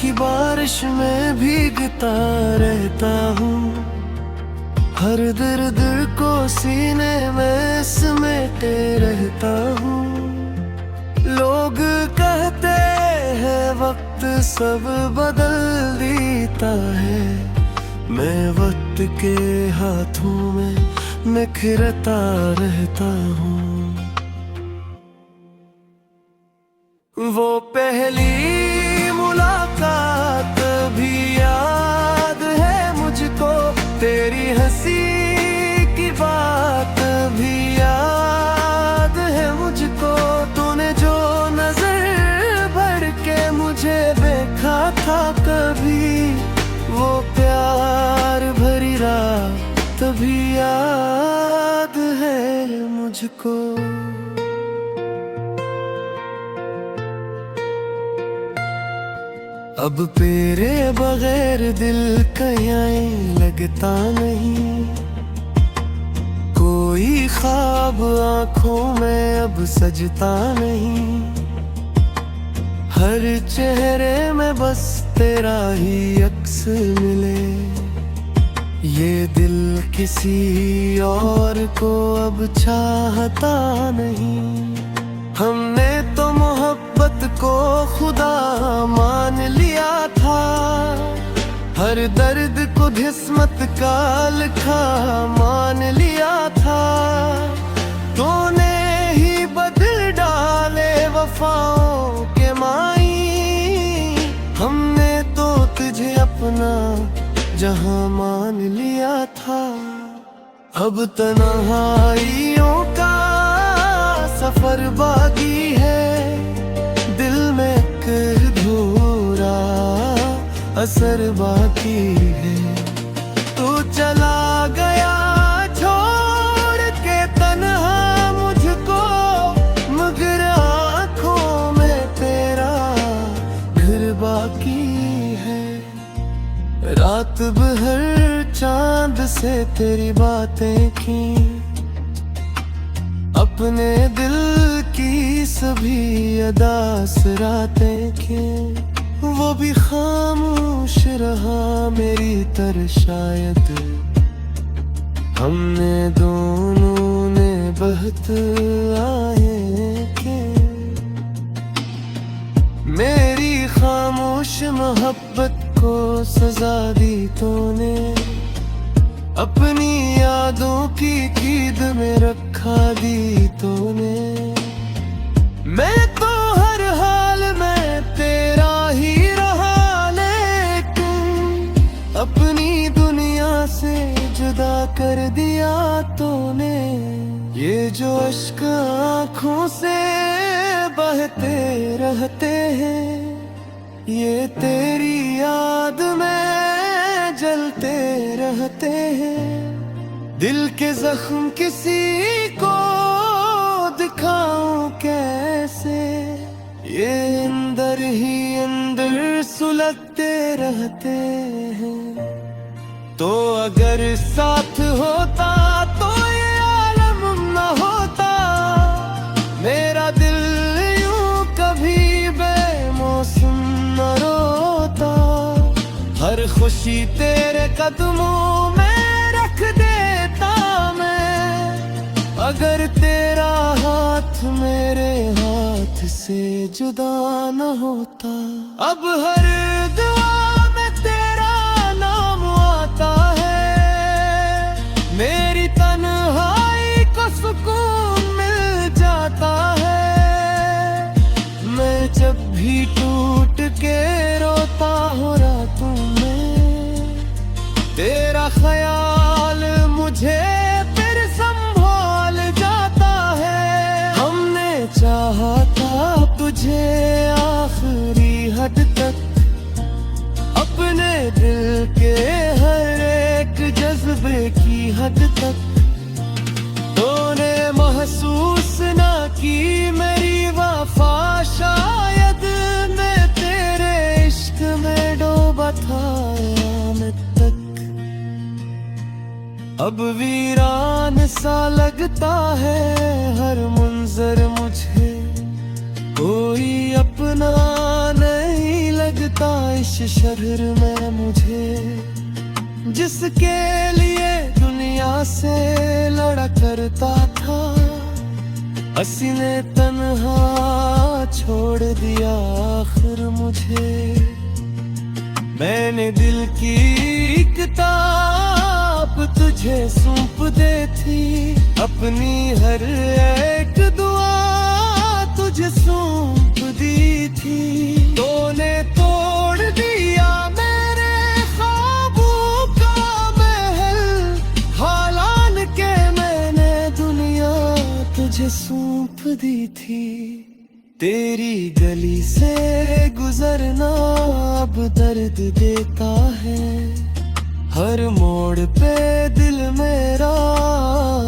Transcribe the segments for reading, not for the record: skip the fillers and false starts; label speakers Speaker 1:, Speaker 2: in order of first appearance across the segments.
Speaker 1: की बारिश में भीगता रहता हूँ। हर दर्द को सीने में समेटे रहता हूँ। लोग कहते हैं वक्त सब बदल देता है, मैं वक्त के हाथों में निखरता रहता हूँ। वो पहली मुलाकात भी याद है मुझको, तेरी हंसी की बात भी याद है मुझको। तूने जो नजर भर के मुझे देखा था कभी, वो प्यार भरी रात भी याद है मुझको। अब तेरे बगैर दिल कहीं लगता नहीं, कोई ख्वाब आँखों में अब सजता नहीं। हर चेहरे में बस तेरा ही अक्स मिले, ये दिल किसी और को अब चाहता नहीं। हमने तो मोहब्बत को खुदा मान लिया था, हर दर्द को किस्मत का लिखा मान लिया था। तूने ही बदल डाले वफाओं के माई, हमने तो तुझे अपना जहां मान लिया था। अब तन्हाइयों का सफर बाकी है, दिल में एक अधूरा असर बाकी है। तू चला गया छोड़ के तन्हा मुझको, मगर आँखों में तेरा घर बाकी है। रात भर चांद से तेरी बातें की, अपने दिल की सभी अदास रातें की। वो भी खामोश रहा मेरी तरह शायद, हमने दोनों ने बहत आए के। मेरी खामोश मोहब्बत को सजा दी तूने, अपनी यादों की कीद में रखा दी तूने। मैं तो हर हाल में तेरा ही रहा, लेकिन अपनी दुनिया से जुदा कर दिया तूने। ये जो अश्क आँखों से बहते रहते हैं, ये तेरी याद में जलते रहते हैं। दिल के जख्म किसी को दिखाऊं कैसे, ये अंदर ही अंदर सुलगते रहते हैं। तो अगर साथ होता तो ये आलम न होता, मेरा दिल यूं कभी बेमौसम न रोता। हर खुशी तेरे कदमों में रख देता मैं, अगर तेरा हाथ मेरे हाथ से जुदा न होता। अब हर दुआ में तेरा नाम आता है, मेरी तन्हाई को सुकून मिल जाता है। मैं जब भी टूट के रोता हूँ रातों में, तेरा ख्याल मुझे फिर संभाल जाता है। हमने चाहा था तुझे आखिरी हद तक, अपने दिल के हर एक जज्बे की हद तक। तूने महसूस ना की मेरी वफा, शायद मैं तेरे इश्क में डूबा था मैं तक। अब वीरान सा लगता है हर मंजर मुझे, कोई अपना नहीं लगता इस शहर में मुझे, जिसके लिए दुनिया से लड़ा करता था, हंसी ने तन्हा छोड़ दिया आखिर मुझे। मैंने दिल की किताब तुझे सौंप दे थी, अपनी हर एक दुआ तुझे सौंप दी थी। तूने तोड़ दिया मेरे ख्वाबों का महल, हालान के मैंने दुनिया तुझे सौंप दी थी। तेरी गली से गुजरना अब दर्द देता है, हर मोड़ पे दिल मेरा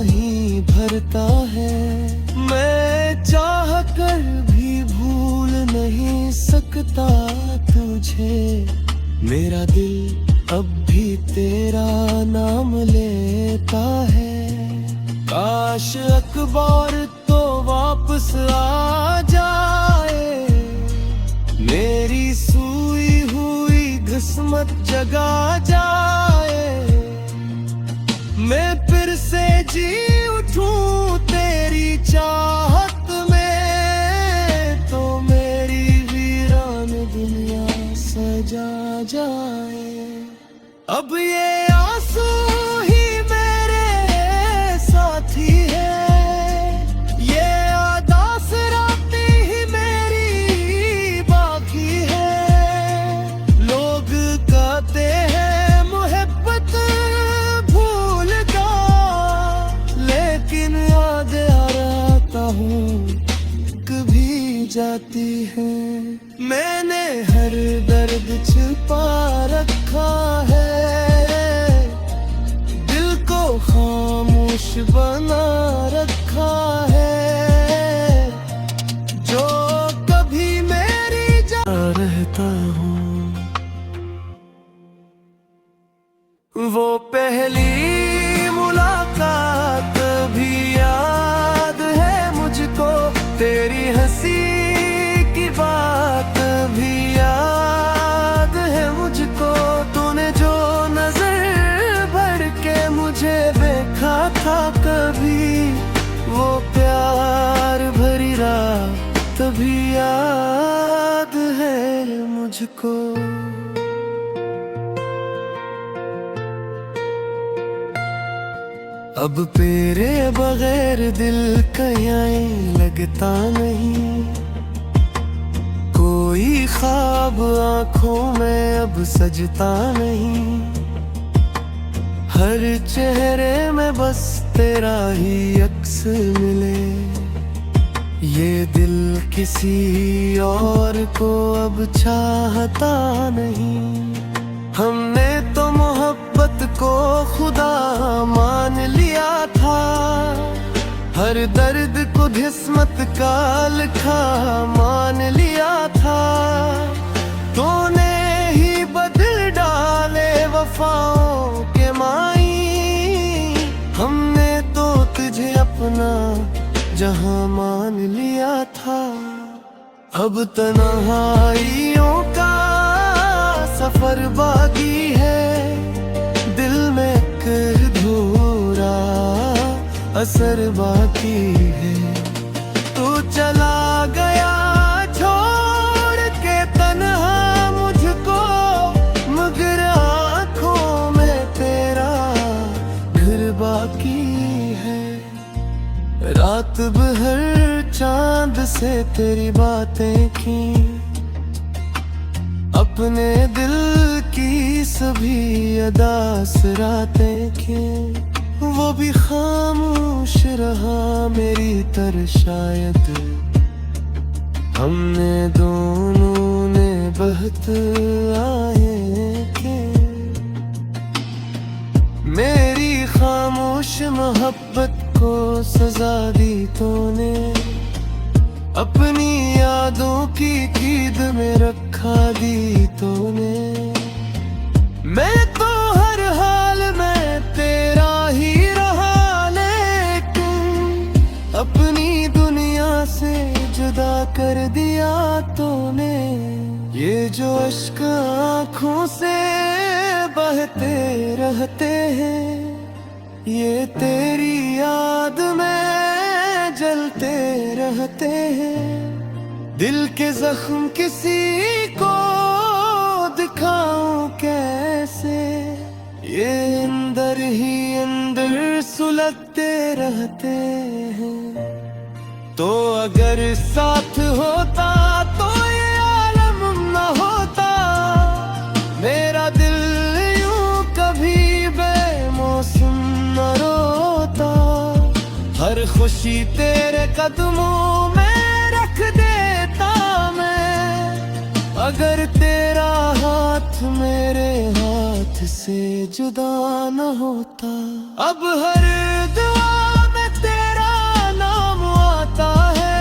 Speaker 1: ही भरता है। मैं चाह कर भी भूल नहीं सकता तुझे, मेरा दिल अब भी तेरा नाम लेता है। काश अखबार तो वापस आ जाए, मेरी सूई हुई किस्मत जगा जाए। मैं फिर से जी उठूं तेरी चाहत में, तो मेरी वीरान दुनिया सजा जाए। अब ये आंसू ही मेरे साथी है, ये आदास रातें ही मेरी बाकी है। लोग कहते हैं मोहब्बत भूल का, लेकिन याद आता हूँ कभी जाती है। मैंने हर दर्द छुपा रखा है, दिल को खामोश बना रखा है। जो कभी मेरी रहता हूँ, वो पहली मुलाकात भी याद है मुझको, तेरी हंसी की बात भी याद है मुझको। तूने जो नजर भर के मुझे देखा था कभी, वो प्यार भरी रात भी याद है मुझको। अब तेरे बगैर दिल कहीं लगता नहीं, कोई ख्वाब आंखों में अब सजता नहीं। हर चेहरे में बस तेरा ही अक्स मिले, ये दिल किसी और को अब चाहता नहीं। हमने तो मोहब्बत को खुदा मान लिया था, हर दर्द को किस्मत का लिखा मान लिया था। तूने ही बदल डाले वफाओं के माई, हमने तो तुझे अपना जहां मान लिया था। अब तन्हाइयों का सफर बाकी है, दिल में एक अधूरा असर बाकी है। तू चला गया छोड़ के तन्हा मुझको, मगर आँखों में तेरा घर बाकी है। रात भर चांद से तेरी बातें की, अपने दिल की सभी अदास रातें की। वो भी खामोश रहा मेरी तरह शायद, हमने दोनों ने बहत आए थे। मेरी खामोश मोहब्बत को सजा दी तूने, अपनी यादों की कीद में रखा दी तूने। मैं तो हर हाल में तेरा ही रहा, लेकिन अपनी दुनिया से जुदा कर दिया तूने। ये जो अश्क आँखों से बहते रहते हैं, ये तेरी याद में जलते रहते हैं। दिल के जख्म किसी को दिखाऊं कैसे, ये अंदर ही अंदर सुलगते रहते हैं। तो अगर साथ होता तो ये आलम न होता, मेरा दिल यूं कभी बेमौसम न रोता। हर खुशी तेरे कदमों में रख देता मैं, अगर तेरा हाथ मेरे हाथ से जुदा न होता। अब हर दुआ में तेरा नाम आता है,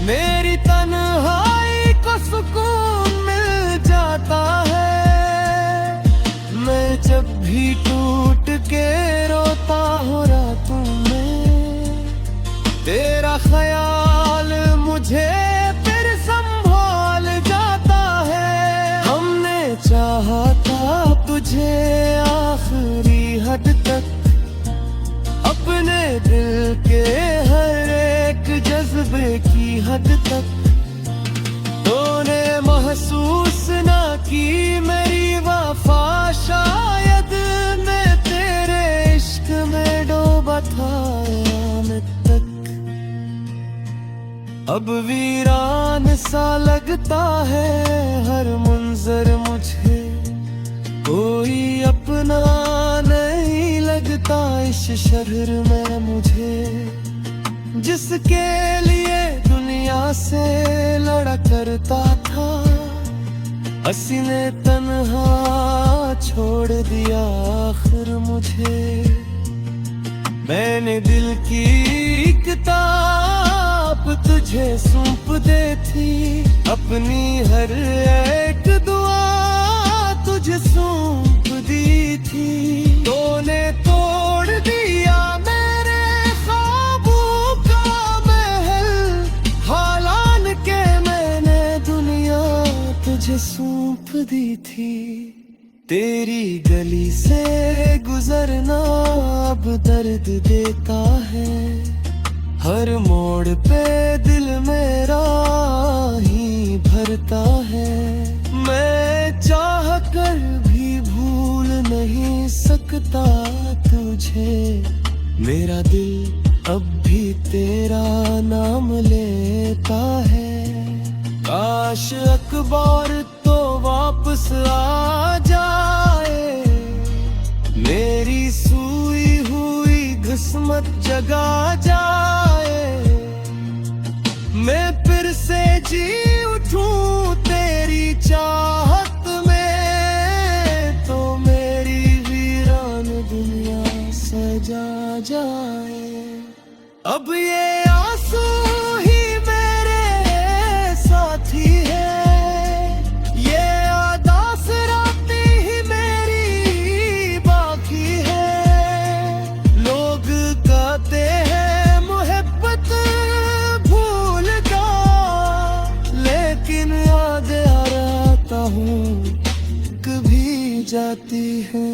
Speaker 1: मेरी तन्हाई को सुकून मिल जाता है। मैं जब भी टूट के रोता हूँ रातों में, तेरा ख्याल मुझे फिर संभाल जाता है। हमने चाहा था तुझे आखिरी हद तक, अपने दिल के हर एक जज्बे की हद तक। तूने महसूस ना की मेरी वफा, शायद मैं तेरे इश्क में डूबा था क़यामत तक। अब वीरान सा लगता है हर मंजर मुझे, कोई अपना नहीं लगता इस शहर में मुझे। जिसके लिए दुनिया से लड़ा करता था, हसीने तन्हा छोड़ दिया आखिर मुझे। मैंने दिल की किताब तुझे सौंप दे थी, अपनी हर एक दुआ तुझे सौंप दी थी। तूने तोड़ दिया मेरे ख्वाबों का महल, हालान के मैंने दुनिया तुझे सौंप दी थी। तेरी गली से गुजरना अब दर्द देता है, हर मोड़ पे दिल मेरा ही भरता है। मैं चाह कर भी भूल नहीं सकता तुझे, मेरा दिल अब भी तेरा नाम लेता है। काश अखबार तो वापस आ जाए, मेरी सूई हुई किस्मत जगा जाए। मैं फिर से जी उठूं तेरी चाहत में, तो मेरी वीरान दुनिया सजा जाए। अब ये आंसू ही मेरे साथी है, ये आदास रातें ही मेरी बाकी है। लोग कहते हैं मोहब्बत भूल जा, लेकिन याद आता हूँ कभी जाती है।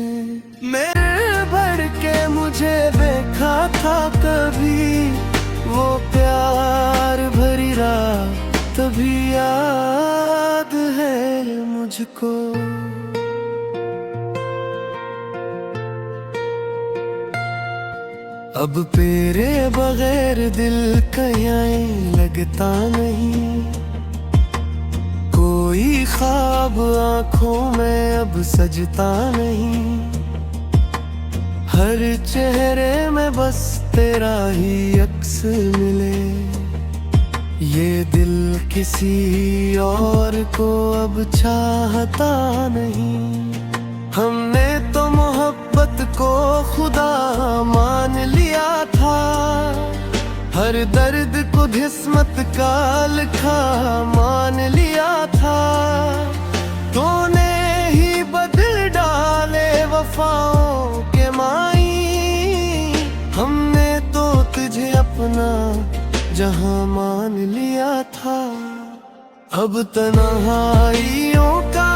Speaker 1: मेरे भर के मुझे देखा था कभी, वो प्यार भरी रात तभी याद है मुझको। अब तेरे बगैर दिल कहीं लगता नहीं, कोई ख्वाब आँखों में अब सजता नहीं। हर चेहरे में बस तेरा ही अक्स मिले, ये दिल किसी और को अब चाहता नहीं। हमने तो मोहब्बत को खुदा मान लिया था, हर दर्द को किस्मत का लिखा मान लिया था। तूने ही बदल डाले वफाओं के माई, हमने तो तुझे अपना जहां मान लिया था। अब तन्हाइयों का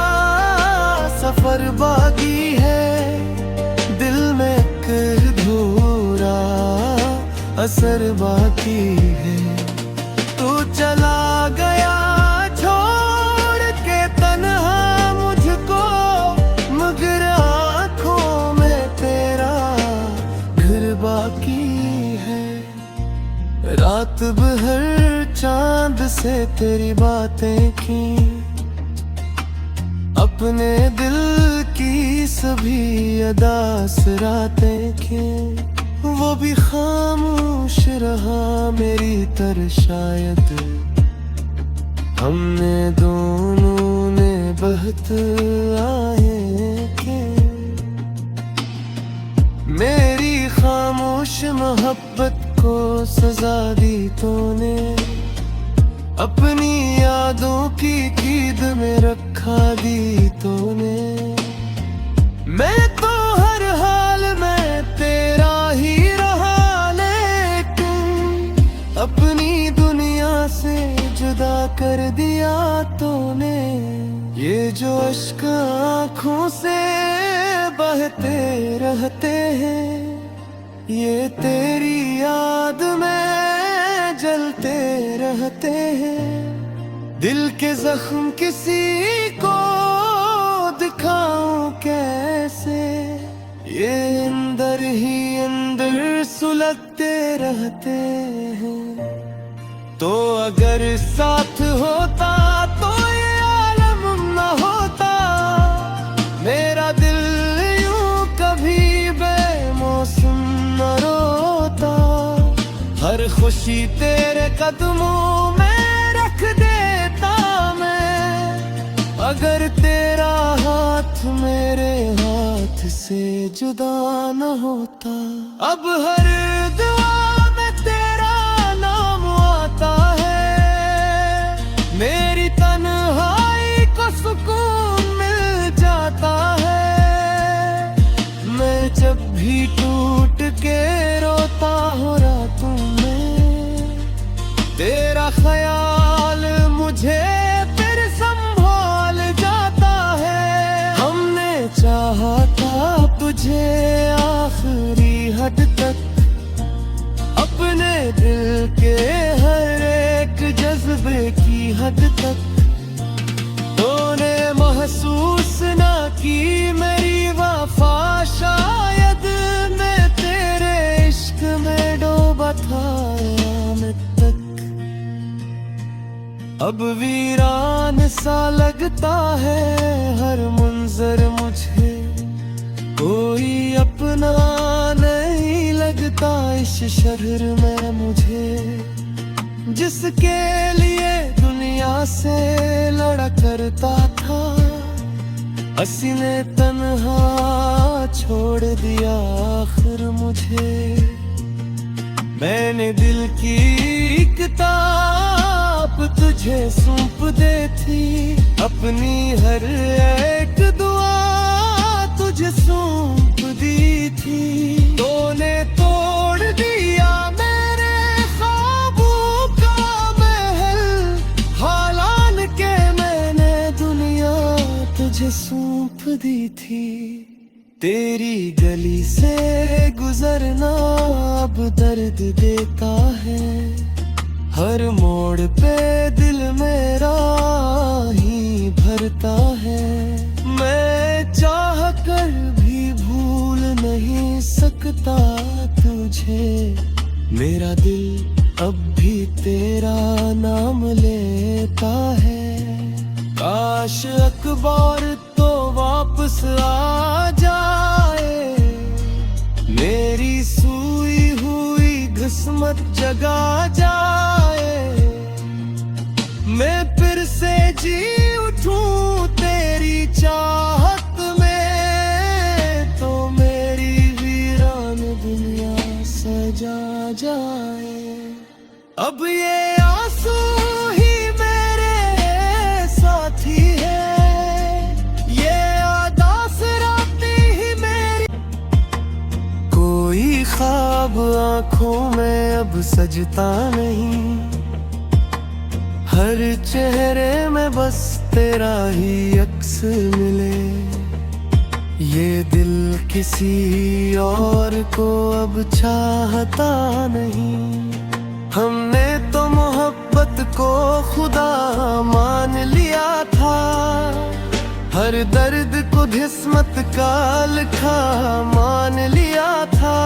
Speaker 1: सफर बाकी है, दिल में एक अधूरा असर बाकी है। तू चला गया छोड़ के तन्हा मुझको, मगर आँखों में तेरा घर बाकी है। रात भर चांद से तेरी बातें की, अपने दिल की सभी अदास रातें की। वो भी खामोश रहा मेरी तरह शायद, हमने दोनों ने बहत आए के। मेरी खामोश मोहब्बत को सजा दी तूने, अपनी यादों की कीद में रखा दी तूने। मैं तो हर हाल में तेरा ही रहा, लेकिन अपनी दुनिया से जुदा कर दिया तूने। ये जो अश्क आँखों से बहते रहते हैं, ये तेरी याद में जलते रहते हैं। दिल के जख्म किसी को दिखाऊं कैसे, ये अंदर ही अंदर सुलगते रहते हैं। तो अगर साथ होता तो ये आलम न होता, मेरा दिल यूं कभी बेमौसम न रोता। हर खुशी तेरे कदमों में रख देता मैं, अगर तेरा हाथ मेरे हाथ से जुदा न होता। अब हर दुआ में तेरा नाम आता है, मेरी तन्हाई को सुकून मिल जाता है। मैं जब भी टूट के रोता हूँ रातों में, तेरा ख्याल मुझे फिर संभाल जाता है। हमने चाहा था तुझे आखिरी हद तक, अपने दिल के हर एक जज्बे की हद तक। तूने महसूस ना की मेरी वफा, शायद मैं तेरे इश्क में डूबा था क़यामत तक। अब वीरान सा लगता है हर मंजर मुझे, कोई अपना नहीं लगता इस शहर में मुझे। जिसके लिए दुनिया से लड़ा करता था, हंसी ने तन्हा छोड़ दिया आखिर मुझे। मैंने दिल की किताब तुझे सौंप दे थी, अपनी हर एक दुआ तुझे सौंप दी थी। तूने तोड़ दिया मेरे ख्वाबों का महल, हालान के मैंने दुनिया तुझे सौंप दी थी। तेरी गली से गुजरना अब दर्द देता है, हर मोड़ पे दिल मेरा ही भरता है। मैं चाह कर भी भूल नहीं सकता तुझे, मेरा दिल अब भी तेरा नाम लेता है। काश अखबार तो वापस आ जाए, मेरी सूई हुई किस्मत जगा जाए। मैं फिर से जी उठूं तेरी चाहत में, तो मेरी वीरान दुनिया सजा जाए। अब ये आंसू ही मेरे साथी है, ये आदास रातें ही मेरी। कोई ख्वाब आंखों में अब सजता नहीं, हर चेहरे में बस तेरा ही अक्स मिले। ये दिल किसी और को अब चाहता नहीं। हमने तो मोहब्बत को खुदा मान लिया था। हर दर्द को किस्मत का लिखा मान लिया था।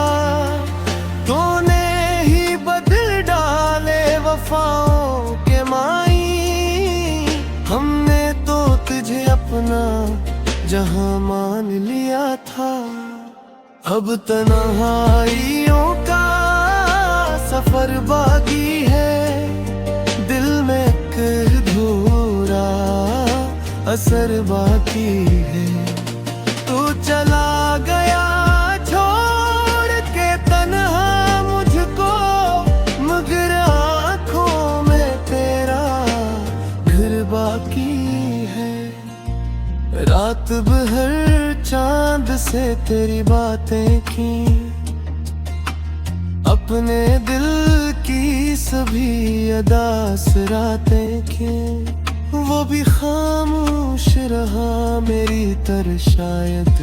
Speaker 1: तूने ही बदल डाले वफाओं के माई। हमने तो तुझे अपना जहां मान लिया था। अब तन्हाइयों का सफर बाकी है। दिल में एक अधूरा असर बाकी है। तू चला गया छोड़ के तन्हा मुझको, मगर आँखों में तेरा घर बाकी है। रात भर चांद से तेरी बातें की, अपने दिल की सभी अदास रातें की। वो भी खामोश रहा मेरी तरह शायद।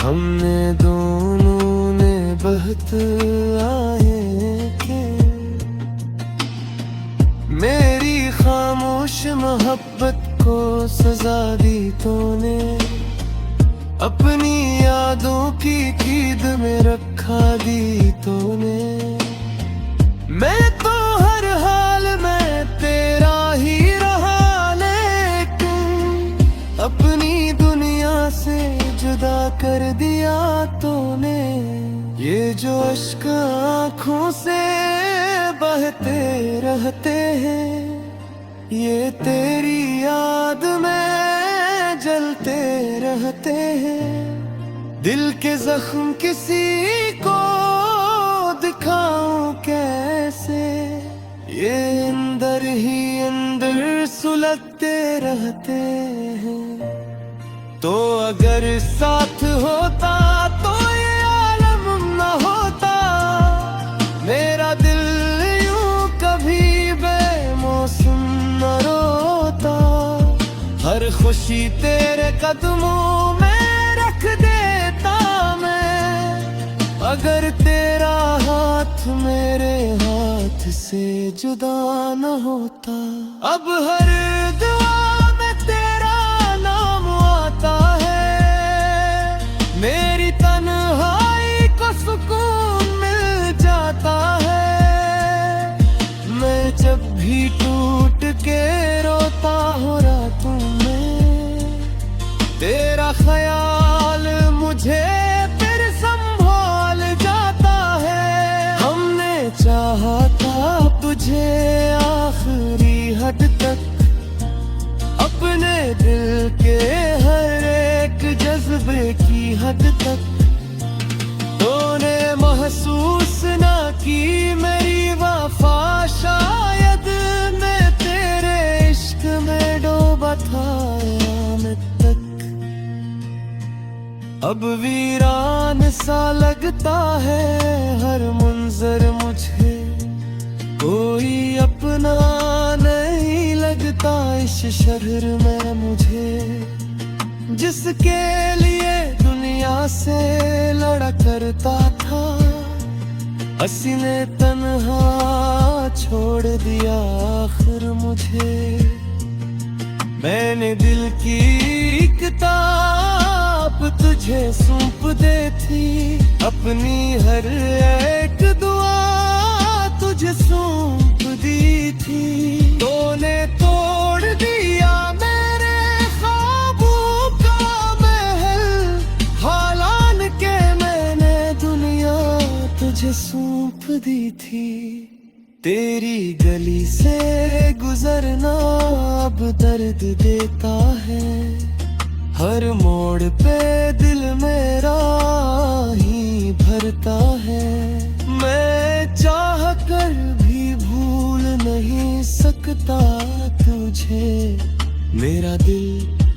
Speaker 1: हमने दोनों ने बहत आए के। मेरी खामोश मोहब्बत को सजा दी तूने। अपनी यादों की कीद में रखा दी तूने। मैं तो हर हाल में तेरा ही रहा, लेकिन अपनी दुनिया से जुदा कर दिया तूने। ये जो अश्क आँखों से बहते रहते हैं, ये तेरी याद में जलते रहते हैं। दिल के जख्म किसी को दिखाऊं कैसे, ये अंदर ही अंदर सुलगते रहते हैं। तो अगर साथ होता तो ये आलम न होता। मेरा दिल यूं कभी बेमौसम न रोता। हर खुशी तेरे कदमों में रख देता मैं, अगर तेरा हाथ मेरे हाथ से जुदा न होता। अब हर दुआ में तेरा नाम आता है। मेरी तन्हाई को सुकून मिल जाता है। मैं जब भी टूट के रोता हूँ रातों में, तेरा ख्याल मुझे फिर संभाल जाता है। हमने चाहा था तुझे आखिरी हद तक, अपने दिल के हर एक जज्बे की हद तक। तूने महसूस ना की मेरी वफा, शायद मैं तेरे इश्क में डूबा था क़यामत तक। अब वीरान सा लगता है हर मंजर मुझे, कोई अपना नहीं लगता इस शहर में मुझे। जिसके लिए दुनिया से लड़ा करता था, हसीने तन्हा छोड़ दिया आखिर मुझे। मैंने दिल की किताब तुझे सौंप दे थी, अपनी हर एक दुआ तुझे सौंप दी थी। तूने तोड़ दिया मेरे ख्वाबों का महल, हालान के मैंने दुनिया तुझे सौंप दी थी। तेरी गली से गुजरना अब दर्द देता है। हर मोड़ पे दिल मेरा ही भरता है। मैं चाह कर भी भूल नहीं सकता तुझे। मेरा दिल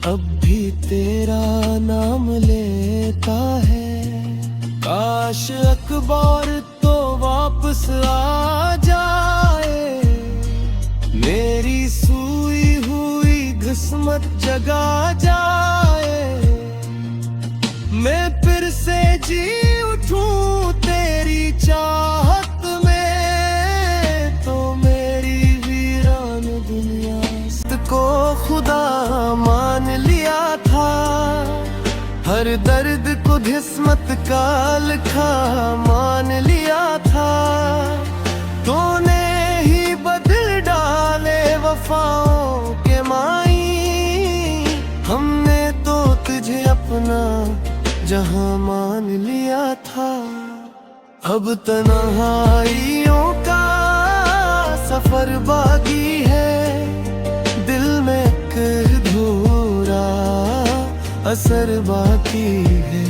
Speaker 1: अब भी तेरा नाम लेता है। काश अखबार तो वापस आ जाए, किस्मत जगा जाए, मैं फिर से जी उठूं तेरी चाहत में, तो मेरी वीरान दुनिया को खुदा मान लिया था। हर दर्द को किस्मत का लिखा मान लिया था, तूने ही बदल डाले वफाओं के माई। हमने तो तुझे अपना जहां मान लिया था। अब तन्हाइयों का सफर बाकी है, दिल में एक अधूरा असर बाकी है।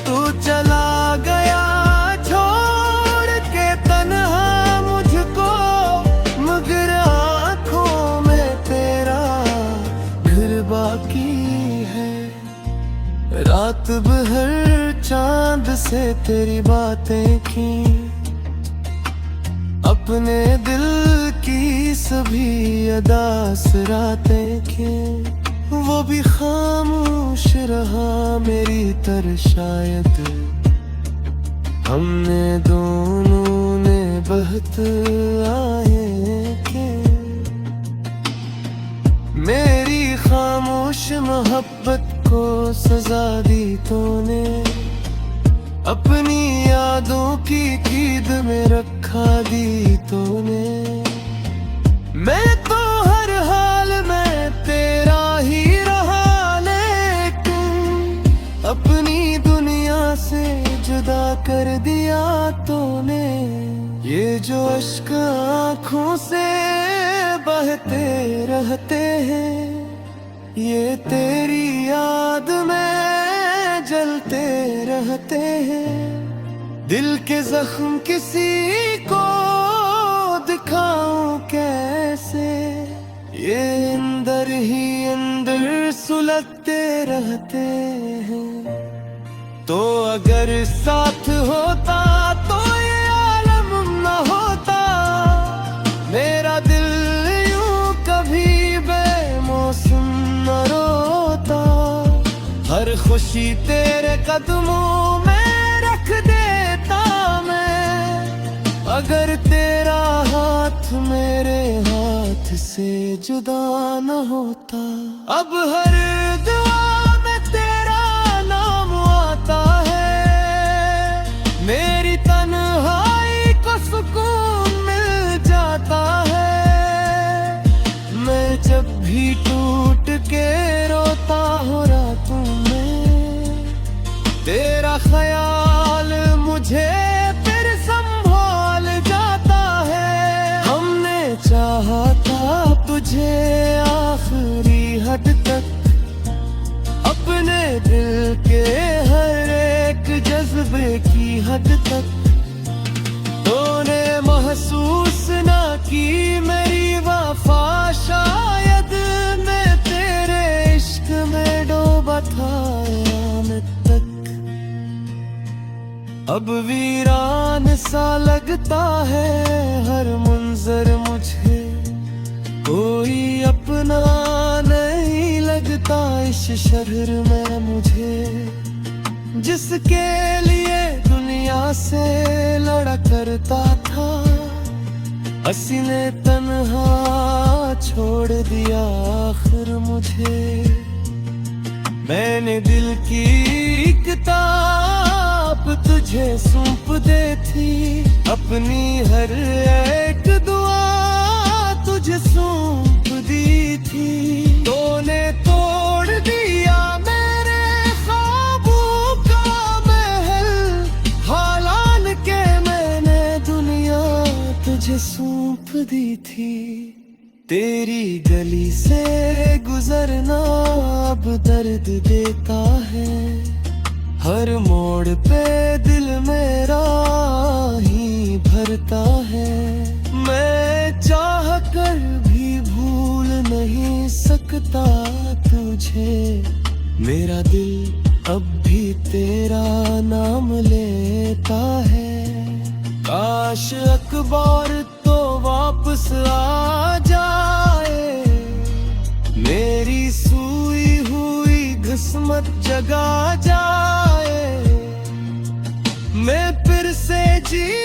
Speaker 1: तू चला गया छोड़ के तन्हा मुझको, मगर आँखों में तेरा घर बाकी है। रात भर चांद से तेरी बातें की, अपने दिल की सभी अदास रातें की, वो भी खामोश रहा मेरी तरह शायद। हमने दोनों ने बहत आए के, मेरी खामोश मोहब्बत को सजा दी तूने, अपनी यादों की कीद में रखा दी तूने। मैं तो हर हाल में तेरा ही रहा, लेकिन अपनी दुनिया से जुदा कर दिया तूने। ये जो अश्क आँखों से बहते रहते हैं, ये तेरी याद में जलते रहते हैं। दिल के जख्म किसी को दिखाऊं कैसे, ये अंदर ही अंदर सुलगते रहते हैं। तो अगर साथ होता तो ये आलम न होता, मेरा दिल यूं कभी बेमौसम न रोता। हर खुशी तेरे कदमों में रख देता मैं, अगर तेरा हाथ मेरे हाथ से जुदा न होता। अब हर दुआ में तेरा नाम आता है, मेरी तन्हाई को सुकून मिल जाता है। मैं जब भी टूट के रोता हूँ रातों में, तेरा ख्याल मुझे फिर संभाल जाता है। हमने चाहा था तुझे आखिरी हद तक, अपने दिल के हर एक जज्बे की हद तक। तूने महसूस ना की मेरी वफा, शायद मैं तेरे इश्क में डूबा था क़यामत तक। अब वीरान सा लगता है हर मंजर मुझे, कोई अपना नहीं लगता इस शहर में मुझे। जिसके लिए दुनिया से लड़ा करता था, हंसी ने तन्हा छोड़ दिया आखिर मुझे। मैंने दिल की किताब तुझे सौंप दे थी, अपनी हर एक दुआ तुझे सौंप दी थी। तूने तोड़ दिया मेरे ख्वाबों का महल, हालान के मैंने दुनिया तुझे सौंप दी थी। तेरी गली से गुजरना अब दर्द देता है, हर मोड़ पे दिल मेरा ही भरता है। मैं चाह कर भी भूल नहीं सकता तुझे, मेरा दिल अब भी तेरा नाम लेता है। काश अखबार तो वापस आ जाए, मेरी सूई हुई किस्मत जगा जाए, मैं फिर से जी